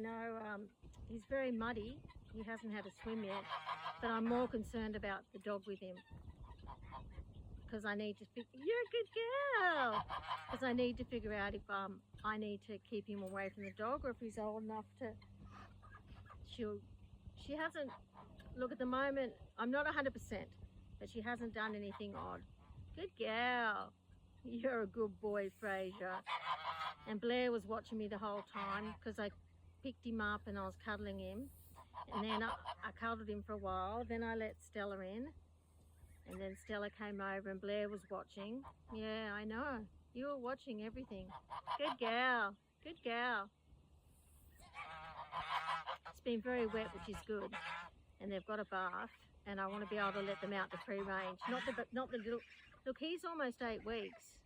know he's very muddy. He hasn't had a swim yet, but I'm more concerned about the dog with him, because I need to you're a good girl, because I need to figure out if I need to keep him away from the dog, or if he's old enough to. She hasn't, look, at the moment I'm not 100%, but she hasn't done anything odd. Good girl. You're a good boy, Fraser. And Blair was watching me the whole time, because I picked him up and I was cuddling him, and then I cuddled him for a while. Then I let Stella in, and then Stella came over and Blair was watching. Yeah, I know. You were watching everything. Good girl. Good girl. It's been very wet, which is good. And they've got a bath, and I want to be able to let them out to free range. Not the little, look, he's almost 8 weeks.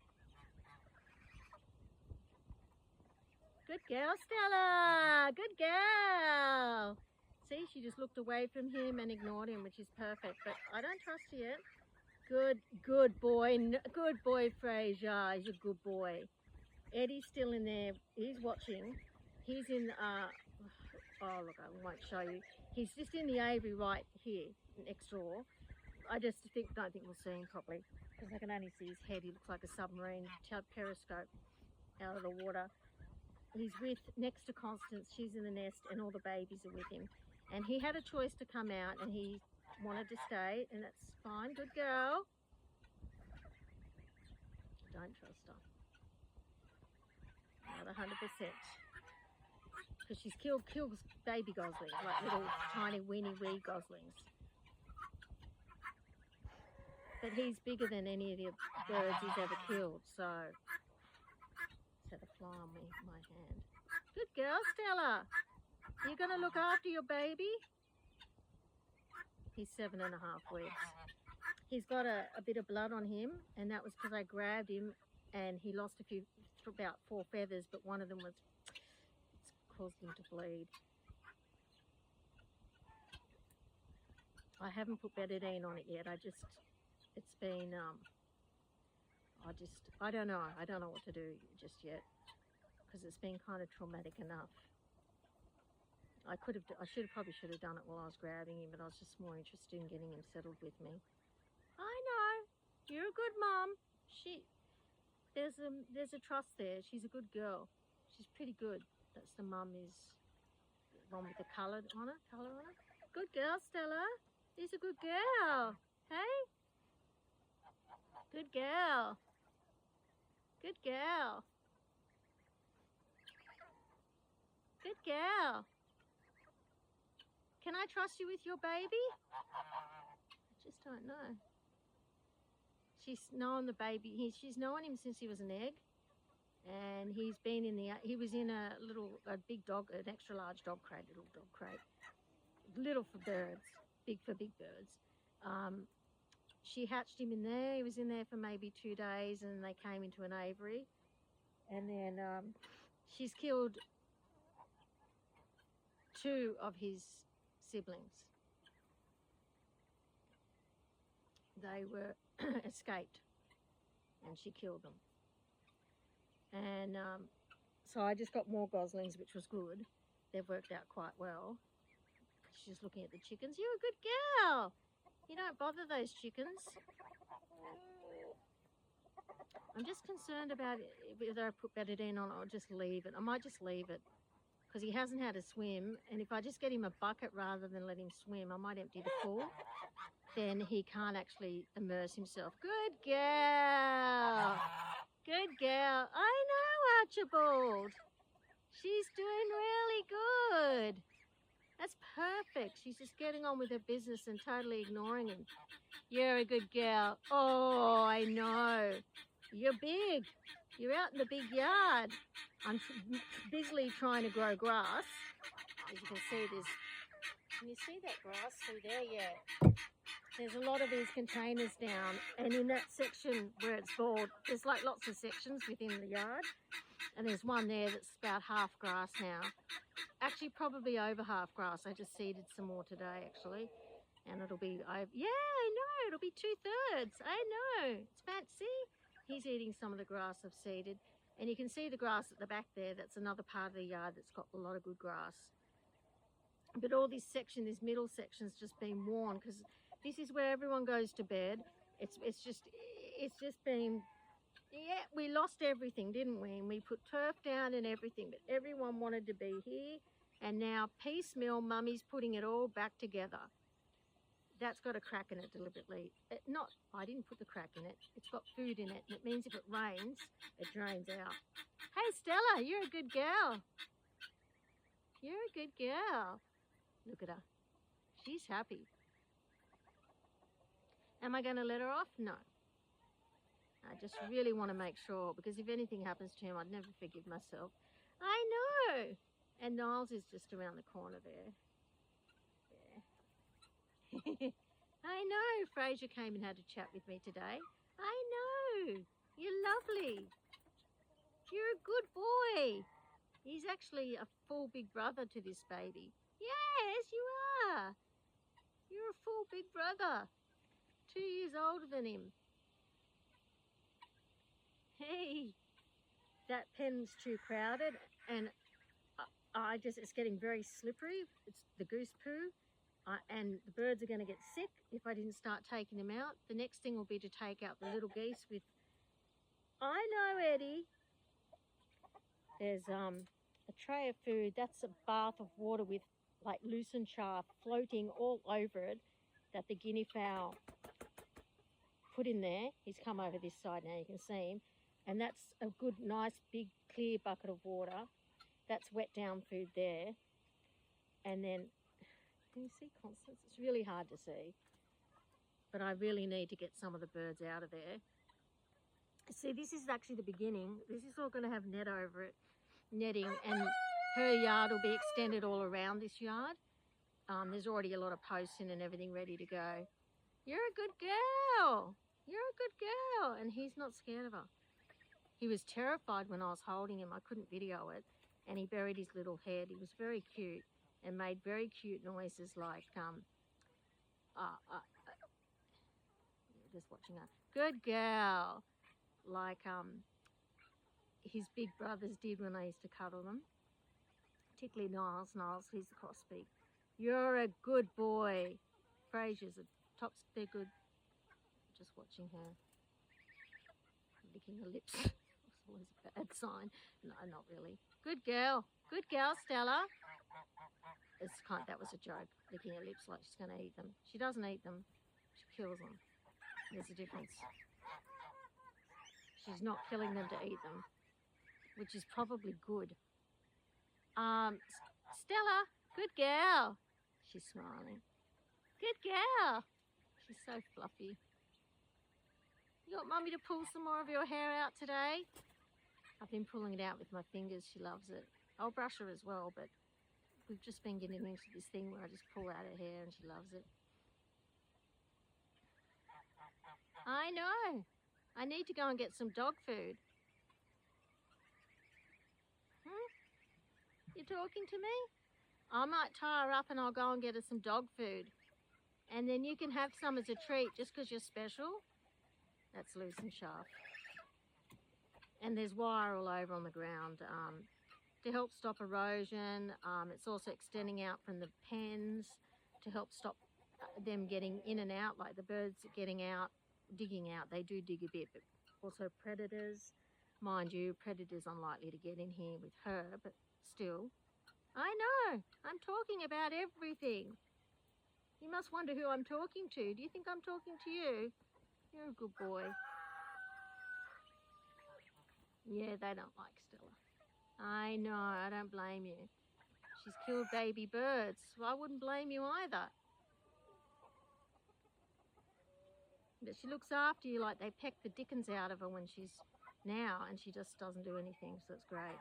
Good girl, Stella. Good girl. See, she just looked away from him and ignored him, which is perfect. But I don't trust you yet. Good boy. Good boy, Fraser. He's a good boy. Eddie's still in there. He's watching. He's in, oh, look, I won't show you. He's just in the aviary right here, next door. I just don't think we'll see him properly, because I can only see his head. He looks like a submarine periscope out of the water. He's next to Constance. She's in the nest, and all the babies are with him. And he had a choice to come out, and he wanted to stay, and that's fine. Good girl. Don't trust her. Not 100%. Because she's killed baby goslings, like little tiny weeny wee goslings. But he's bigger than any of the birds he's ever killed, so just had a fly on my hand. Good girl, Stella. You going to look after your baby? He's 7.5 weeks. He's got a bit of blood on him, and that was because I grabbed him and he lost about 4 feathers, but one of them caused him to bleed. I haven't put betadine on it yet. It's been, I don't know. I don't know what to do just yet, because it's been kind of traumatic enough. I probably should have done it while I was grabbing him, but I was just more interested in getting him settled with me. I know. You're a good mum. There's a trust there. She's a good girl. She's pretty good. That's the mum, is the one with the colour on it. Good girl, Stella. She's a good girl. Hey? Good girl. Good girl. Good girl. Can I trust you with your baby? I just don't know. She's known the baby. She's known him since he was an egg, and he was in a big dog, an extra large dog crate, little dog crate, little for birds, big for big birds. She hatched him in there. He was in there for maybe 2 days, and they came into an aviary, and then she's killed 2 of his siblings. They were escaped, and she killed them. And so I just got more goslings, which was good. They've worked out quite well. She's looking at the chickens. You're a good girl. You don't bother those chickens. I'm just concerned about whether I put betadine on it or just leave it. I might just leave it, because he hasn't had a swim, and if I just get him a bucket rather than let him swim, I might empty the pool. Then he can't actually immerse himself. Good girl. Good girl. I know, Archibald. She's doing really good. That's perfect. She's just getting on with her business and totally ignoring him. You're a good girl. Oh, I know. You're big. You're out in the big yard. I'm busily trying to grow grass. As you can see, can you see that grass through there? Yeah. There's a lot of these containers down, and in that section where it's bald, there's like lots of sections within the yard, and there's one there that's about half grass now. Actually, probably over half grass. I just seeded some more today, actually, and it'll be, yeah, I know, it'll be 2/3. I know, it's fancy. He's eating some of the grass I've seeded, And you can see the grass at the back there. That's another part of the yard that's got a lot of good grass. But all this section, this middle section's just been worn because this is where everyone goes to bed. It's just been, yeah, we lost everything, didn't we? And we put turf down and everything, but everyone wanted to be here. And now piecemeal, Mummy's putting it all back together. That's got a crack in it deliberately. I didn't put the crack in it. It's got food in it. And it means if it rains, it drains out. Hey, Stella, you're a good girl. You're a good girl. Look at her. She's happy. Am I going to let her off? No. I just really want to make sure, because if anything happens to him, I'd never forgive myself. I know. And Niles is just around the corner there. Yeah. I know. Fraser came and had a chat with me today. I know. You're lovely. You're a good boy. He's actually a full big brother to this baby. Yes, you are. You're a full big brother. 2 years older than him. Hey, that pen's too crowded, and it's getting very slippery. It's the goose poo, and the birds are going to get sick if I didn't start taking them out. The next thing will be to take out the little geese with, I know, Eddie. There's a tray of food. That's a bath of water with like loosened chaff floating all over it that the guinea fowl put in there. He's come over this side now, you can see him. And that's a good, nice, big, clear bucket of water. That's wet down food there. And then, can you see Constance? It's really hard to see. But I really need to get some of the birds out of there. See, this is actually the beginning. This is all going to have netting, and her yard will be extended all around this yard. There's already a lot of posts in and everything ready to go. You're a good girl. You're a good girl. And he's not scared of her. He was terrified when I was holding him. I couldn't video it. And he buried his little head. He was very cute and made very cute noises like, just watching her. Good girl. Like his big brothers did when I used to cuddle them. Particularly Niles. Niles, he's the crossbeak. You're a good boy. Fraser's they're good. Just watching her. Licking her lips. It's always a bad sign. No, not really. Good girl. Good girl, Stella. That was a joke. Licking her lips like she's going to eat them. She doesn't eat them. She kills them. There's a difference. She's not killing them to eat them, which is probably good. Stella, good girl. She's smiling. Good girl. She's so fluffy. You got Mummy to pull some more of your hair out today? I've been pulling it out with my fingers. She loves it. I'll brush her as well, but we've just been getting into this thing where I just pull out her hair and she loves it. I know. I need to go and get some dog food. You talking to me? I might tie her up and I'll go and get her some dog food. And then you can have some as a treat just because you're special. That's loosened chaff. And there's wire all over on the ground to help stop erosion. It's also extending out from the pens to help stop them getting in and out, like the birds getting out, digging out. They do dig a bit, but also predators. Mind you, predators unlikely to get in here with her, but still. I know, I'm talking about everything. You must wonder who I'm talking to. Do you think I'm talking to you? You're a good boy. Yeah, they don't like Stella. I know, I don't blame you. She's killed baby birds. Well, I wouldn't blame you either. But she looks after you like they peck the dickens out of her when she's now, and she just doesn't do anything, so it's great.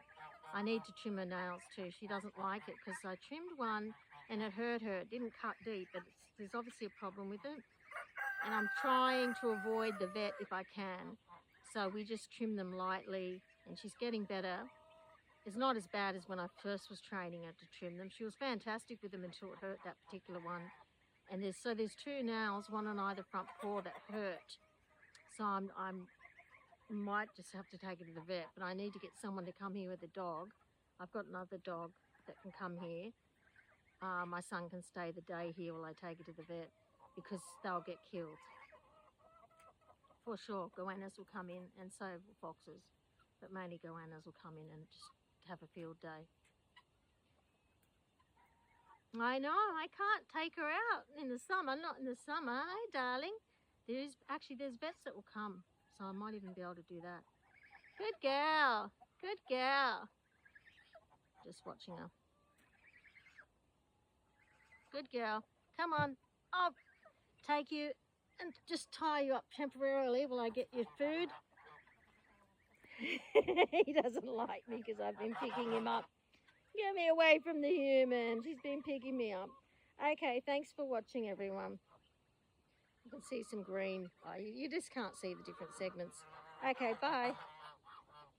I need to trim her nails too. She doesn't like it because I trimmed one and it hurt her. It didn't cut deep, but there's obviously a problem with it. And I'm trying to avoid the vet if I can. So we just trim them lightly, and she's getting better. It's not as bad as when I first was training her to trim them. She was fantastic with them until it hurt that particular one. And there's two nails, one on either front paw, that hurt. So I'm Might just have to take it to the vet, but I need to get someone to come here with a dog. I've got another dog that can come here. My son can stay the day here while I take it to the vet because they'll get killed. For sure, goannas will come in and so will foxes, but mainly goannas will come in and just have a field day. I know, I can't take her out in the summer, not in the summer, hey darling. There's vets that will come, so I might even be able to do that. Good girl, good girl. Just watching her. Good girl, come on, I'll take you and just tie you up temporarily while I get your food. He doesn't like me because I've been picking him up. Get me away from the human. She's been picking me up. Okay, thanks for watching, everyone. You can see some green. Oh, you just can't see the different segments. Okay, bye.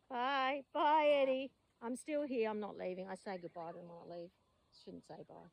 Bye. Bye, Eddie. I'm still here. I'm not leaving. I say goodbye to them when I leave. Shouldn't say bye.